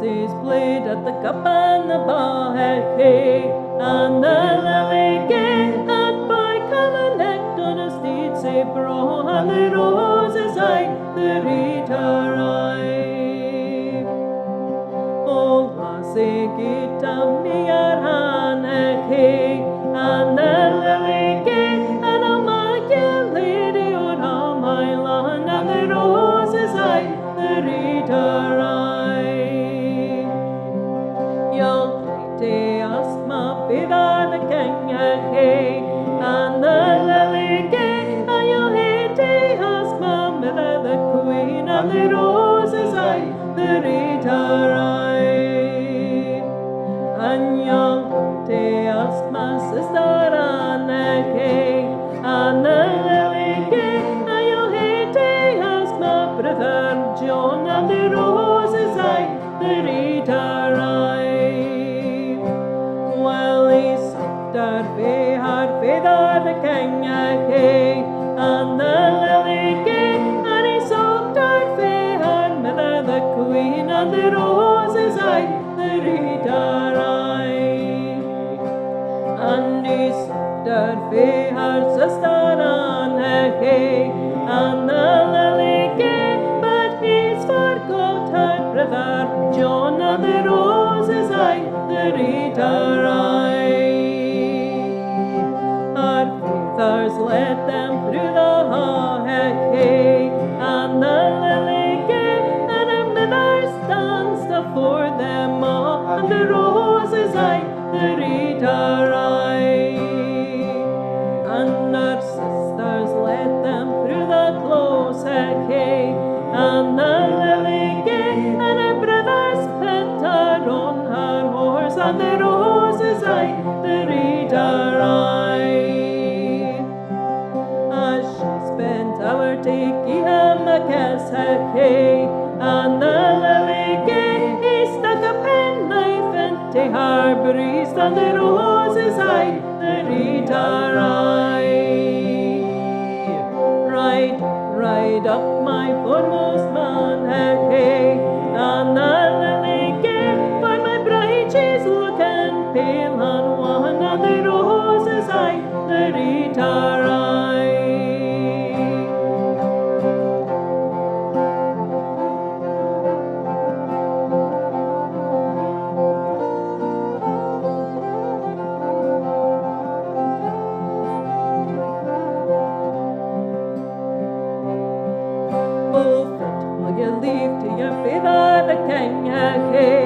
lassies played at the cup and the ball, hey, and the lily gay, and by common knicht on a steed say bro, and the roses eye, the reader eye. Oh, lassie, get a me your hand, hey, and the lily gay, and I'll make you lady on all my lawn, and the roses eye, the reader eye. You'll take ask my Brither the king, hey, and the lily gay, and you'll hate ask my mother the queen, and the roses eye, the reader eye. And you'll take ask my sister Anna, hey, and the lily gay, and you'll hate ask my brother John, and the roses eye, the reader eye. Well, he sucked her father the king, hey, and the lily gay, and he sucked her mother the queen, and the roses eye, the reader eye. And he sucked her sister Anna, hey, and the lily gay, but he's forgot her brother John, and the roses eye, the reader eye. Our fathers led them through the hall, hey, and the lily gay, and our mothers danced afore them all, and the roses eye, the reader eye. And our sisters led them through the close, hey, and the lily gay, and our brothers put her on her horse, and the roses eye, the reader eye. As she spent our taking him a kiss, hey, and the lily gay, he stuck a penknife into her breast, and the roses eye, the reader eye. Ride up my foremost man, hey, and the lily gay, for my bride she's looking pale and wan, and the roses eye, the reader eye. Oh, fit will you leave to your father the king, hey,